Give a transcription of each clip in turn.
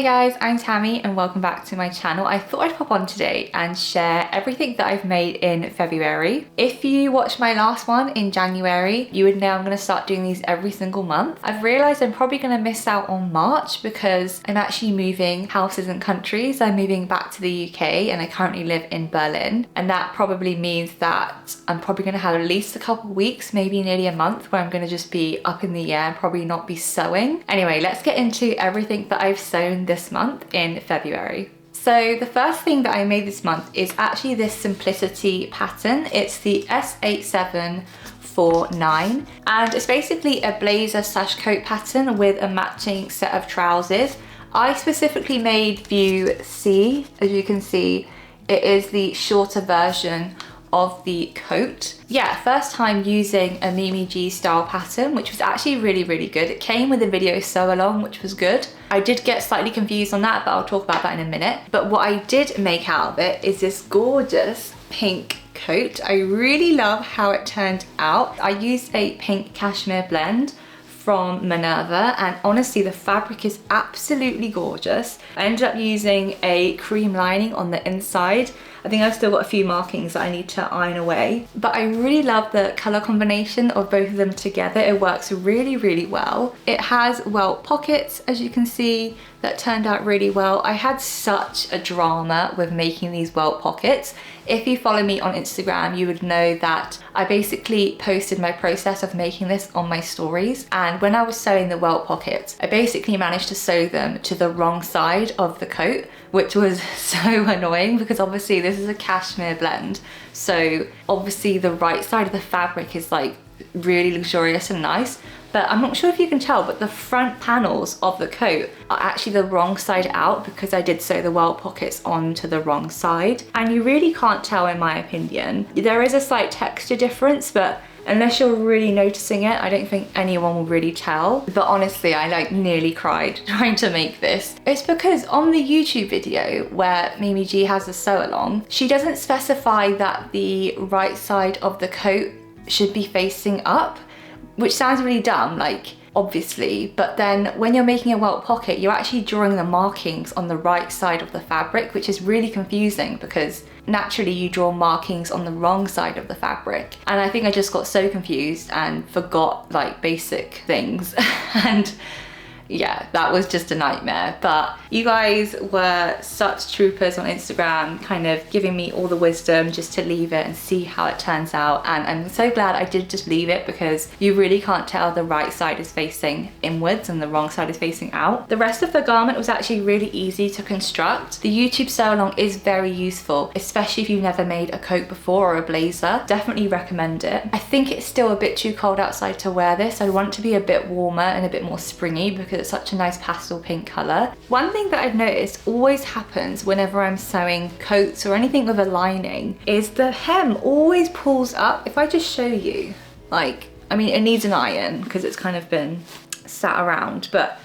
Hey guys, I'm Tammy and welcome back to my channel. I thought I'd pop on today and share everything that I've made in February. If you watched my last one in January, you would know I'm going to start doing these every single month. I've realised I'm probably going to miss out on March because I'm actually moving houses and countries. I'm moving back to the UK and I currently live in Berlin, and that probably means that I'm probably going to have at least a couple weeks, maybe nearly a month, where I'm going to just be up in the air and probably not be sewing. Anyway, let's get into everything that I've sewn this month in February. So the first thing that I made this month is actually this Simplicity pattern. It's the S8749 and it's basically a blazer slash coat pattern with a matching set of trousers. I specifically made view C. As you can see, it is the shorter version of the coat. Yeah, first time using a Mimi G style pattern, which was actually really good. It came with a video sew along, which was good. I did get slightly confused on that, but I'll talk about that in a minute. But what I did make out of it is this gorgeous pink coat. I really love how it turned out. I used a pink cashmere blend from Minerva, and honestly the fabric is absolutely gorgeous. I ended up using a cream lining on the inside. I think I've still got a few markings that I need to iron away, but I really love the color combination of both of them together. It works really well. It has welt pockets, as you can see, that turned out really well. I had such a drama with making these welt pockets. If you follow me on Instagram, you would know that I basically posted my process of making this on my stories, and when I was sewing the welt pockets, I basically managed to sew them to the wrong side of the coat, which was so annoying because obviously this is a cashmere blend, so obviously the right side of the fabric is like really luxurious and nice, but I'm not sure if you can tell, but the front panels of the coat are actually the wrong side out because I did sew the welt pockets onto the wrong side, and you really can't tell in my opinion. There is a slight texture difference, but unless you're really noticing it, I don't think anyone will really tell. But honestly, I like nearly cried trying to make this. It's because on the YouTube video where Mimi G has a sew along, she doesn't specify that the right side of the coat should be facing up, which sounds really dumb, like obviously, but then when you're making a welt pocket, you're actually drawing the markings on the right side of the fabric, which is really confusing because naturally you draw markings on the wrong side of the fabric. And I think I just got so confused and forgot like basic things and yeah, that was just a nightmare. But you guys were such troopers on Instagram, kind of giving me all the wisdom just to leave it and see how it turns out. And I'm so glad I did just leave it because you really can't tell the right side is facing inwards and the wrong side is facing out. The rest of the garment was actually really easy to construct. The YouTube sew along is very useful, especially if you've never made a coat before or a blazer. Definitely recommend it. I think it's still a bit too cold outside to wear this. I want it to be a bit warmer and a bit more springy because it's such a nice pastel pink color. One thing that I've noticed always happens whenever I'm sewing coats or anything with a lining is the hem always pulls up. If I just show you, like, I mean, it needs an iron because it's kind of been sat around, but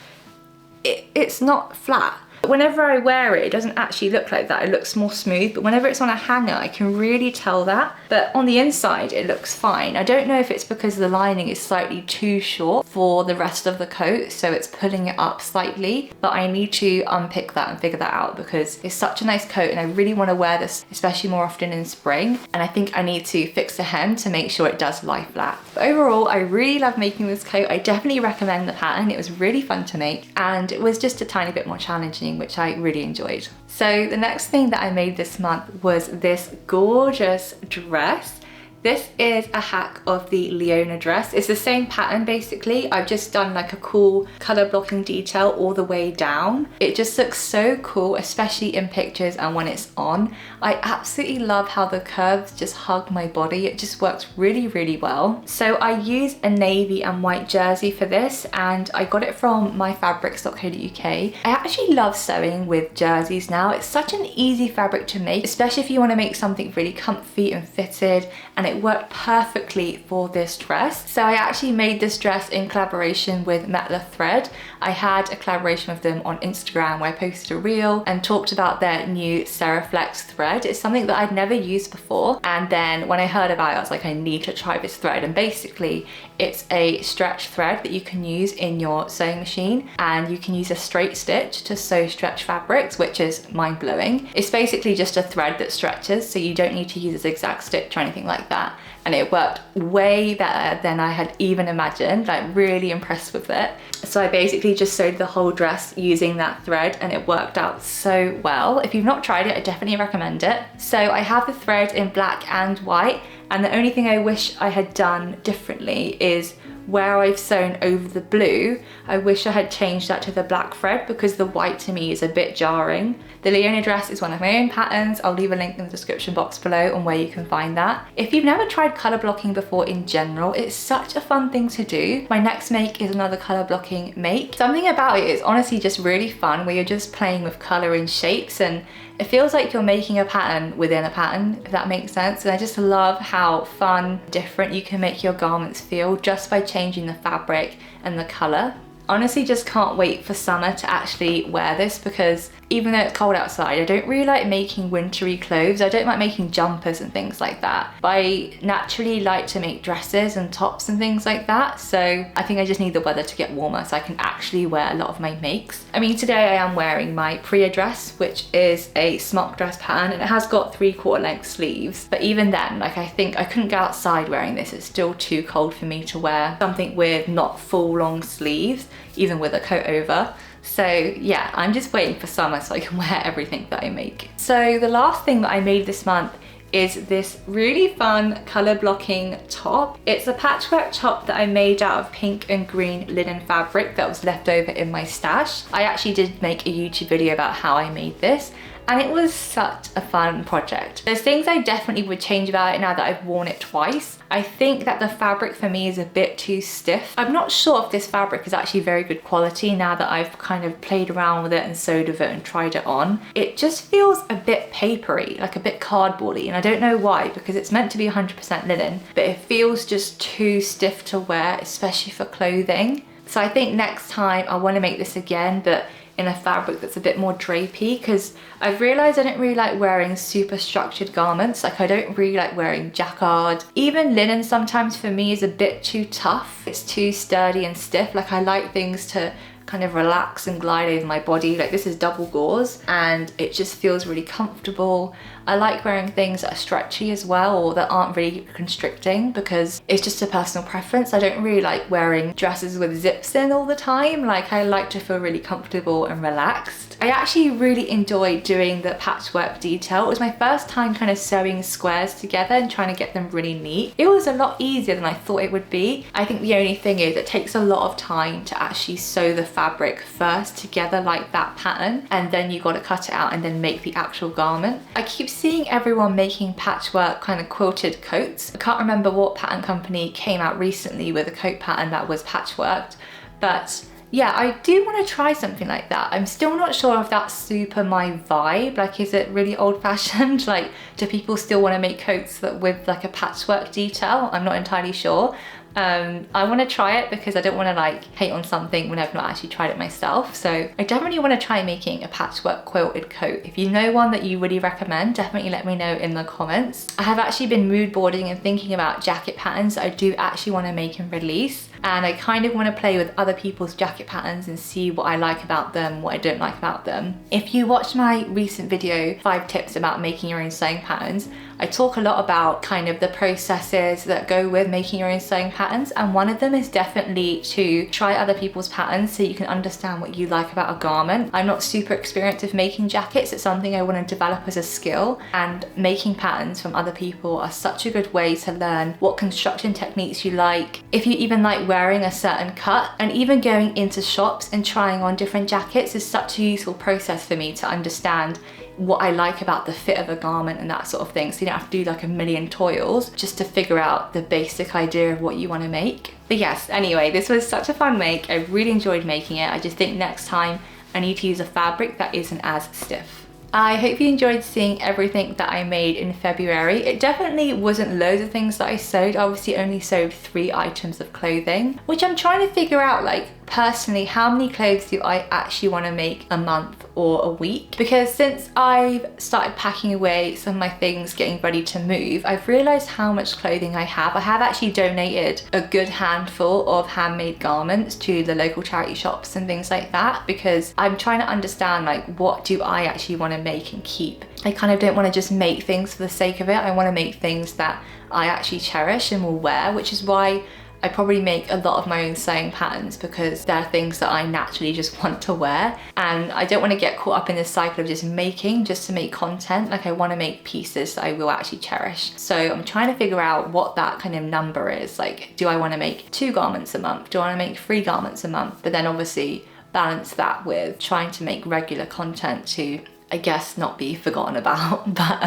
it's not flat. Whenever I wear it, it doesn't actually look like that. It looks more smooth, but whenever it's on a hanger, I can really tell that. But on the inside, it looks fine. I don't know if it's because the lining is slightly too short for the rest of the coat, so it's pulling it up slightly, but I need to unpick that and figure that out because it's such a nice coat and I really want to wear this, especially more often in spring. And I think I need to fix the hem to make sure it does lie flat. But overall, I really love making this coat. I definitely recommend the pattern. It was really fun to make and it was just a tiny bit more challenging, which I really enjoyed. So the next thing that I made this month was this gorgeous dress. This is a hack of the Leona dress. It's the same pattern basically. I've just done like a cool color blocking detail all the way down. It just looks so cool, especially in pictures and when it's on. I absolutely love how the curves just hug my body. It just works really well. So I used a navy and white jersey for this and I got it from myfabrics.co.uk. I actually love sewing with jerseys now. It's such an easy fabric to make, especially if you want to make something really comfy and fitted and it it worked perfectly for this dress. So I actually made this dress in collaboration with Metler Thread. I had a collaboration with them on Instagram where I posted a reel and talked about their new Seriflex thread. It's something that I'd never used before, and then when I heard about it I was like, I need to try this thread. And basically it's a stretch thread that you can use in your sewing machine, and you can use a straight stitch to sew stretch fabrics, which is mind-blowing. It's basically just a thread that stretches, so you don't need to use a zigzag stitch or anything like that. And it worked way better than I had even imagined, like really impressed with it. So I basically just sewed the whole dress using that thread, and it worked out so well. If you've not tried it, I definitely recommend it. So I have the thread in black and white, and the only thing I wish I had done differently is where I've sewn over the blue, I wish I had changed that to the black thread, because the white to me is a bit jarring. The Leona dress is one of my own patterns. I'll leave a link in the description box below on where you can find that. If you've never tried colour blocking before in general, it's such a fun thing to do. My next make is another colour blocking make. Something about it is honestly just really fun, where you're just playing with colour and shapes, and it feels like you're making a pattern within a pattern, if that makes sense. And I just love how fun, different you can make your garments feel just by changing the fabric and the colour. Honestly, just can't wait for summer to actually wear this, because even though it's cold outside, I don't really like making wintry clothes. I don't like making jumpers and things like that. But I naturally like to make dresses and tops and things like that. So I think I just need the weather to get warmer so I can actually wear a lot of my makes. I mean, today I am wearing my Priya dress, which is a smock dress pattern, and it has got 3/4 length sleeves. But even then, like, I think I couldn't go outside wearing this. It's still too cold for me to wear something with not full long sleeves, even with a coat over. So yeah, I'm just waiting for summer so I can wear everything that I make. So the last thing that I made this month is this really fun colour blocking top. It's a patchwork top that I made out of pink and green linen fabric that was left over in my stash. I actually did make a YouTube video about how I made this, and it was such a fun project. There's things I definitely would change about it now that I've worn it twice. I think that the fabric for me is a bit too stiff. I'm not sure if this fabric is actually very good quality now that I've kind of played around with it and sewed with it and tried it on. It just feels a bit papery, like a bit cardboardy, and I don't know why, because it's meant to be 100% linen, but it feels just too stiff to wear, especially for clothing. So I think next time I want to make this again, but in a fabric that's a bit more drapey, because I've realised I don't really like wearing super structured garments. Like, I don't really like wearing jacquard. Even linen sometimes for me is a bit too tough. It's too sturdy and stiff. Like, I like things to kind of relax and glide over my body. Like, this is double gauze and it just feels really comfortable. I like wearing things that are stretchy as well, or that aren't really constricting, because it's just a personal preference. I don't really like wearing dresses with zips in all the time. Like, I like to feel really comfortable and relaxed. I actually really enjoyed doing the patchwork detail. It was my first time kind of sewing squares together and trying to get them really neat. It was a lot easier than I thought it would be. I think the only thing is it takes a lot of time to actually sew the fabric first together like that pattern, and then you got to cut it out and then make the actual garment. I keep seeing everyone making patchwork kind of quilted coats. I can't remember what pattern company came out recently with a coat pattern that was patchworked, but yeah, I do want to try something like that. I'm still not sure if that's super my vibe. Like, is it really old-fashioned? Like, do people still want to make coats that with like a patchwork detail? I'm not entirely sure. I want to try it because I don't want to like hate on something when I've not actually tried it myself. So I definitely want to try making a patchwork quilted coat. If you know one that you really recommend, definitely let me know in the comments. I have actually been mood boarding and thinking about jacket patterns that I do actually want to make and release. And I kind of want to play with other people's jacket patterns and see what I like about them, what I don't like about them. If you watched my recent video, 5 tips about making your own sewing patterns, I talk a lot about kind of the processes that go with making your own sewing patterns, and one of them is definitely to try other people's patterns so you can understand what you like about a garment. I'm not super experienced with making jackets. It's something I want to develop as a skill, and making patterns from other people are such a good way to learn what construction techniques you like, if you even like wearing a certain cut, and even going into shops and trying on different jackets is such a useful process for me to understand what I like about the fit of a garment and that sort of thing. So you don't have to do like a million toils just to figure out the basic idea of what you want to make. But yes, anyway, this was such a fun make. I really enjoyed making it. I just think next time I need to use a fabric that isn't as stiff. I hope you enjoyed seeing everything that I made in February. It definitely wasn't loads of things that I sewed. I obviously only sewed 3 items of clothing, which I'm trying to figure out, like, personally, how many clothes do I actually want to make a month or a week? Because since I've started packing away some of my things, getting ready to move, I've realized how much clothing I have. I have actually donated a good handful of handmade garments to the local charity shops and things like that, because I'm trying to understand, like, what do I actually want to make and keep. I kind of don't want to just make things for the sake of it. I want to make things that I actually cherish and will wear, which is why I probably make a lot of my own sewing patterns, because they're things that I naturally just want to wear. And I don't want to get caught up in this cycle of just making just to make content. Like, I want to make pieces that I will actually cherish. So I'm trying to figure out what that kind of number is. Like, do I want to make 2 garments a month? Do I want to make 3 garments a month? But then obviously balance that with trying to make regular content to, I guess, not be forgotten about. But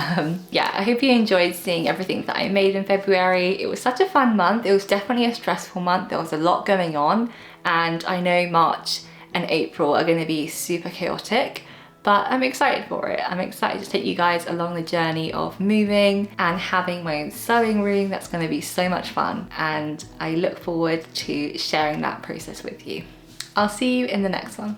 yeah, I hope you enjoyed seeing everything that I made in February. It was such a fun month. It was definitely a stressful month. There was a lot going on, and I know March and April are going to be super chaotic, but I'm excited for it. I'm excited to take you guys along the journey of moving and having my own sewing room. That's going to be so much fun, and I look forward to sharing that process with you. I'll see you in the next one.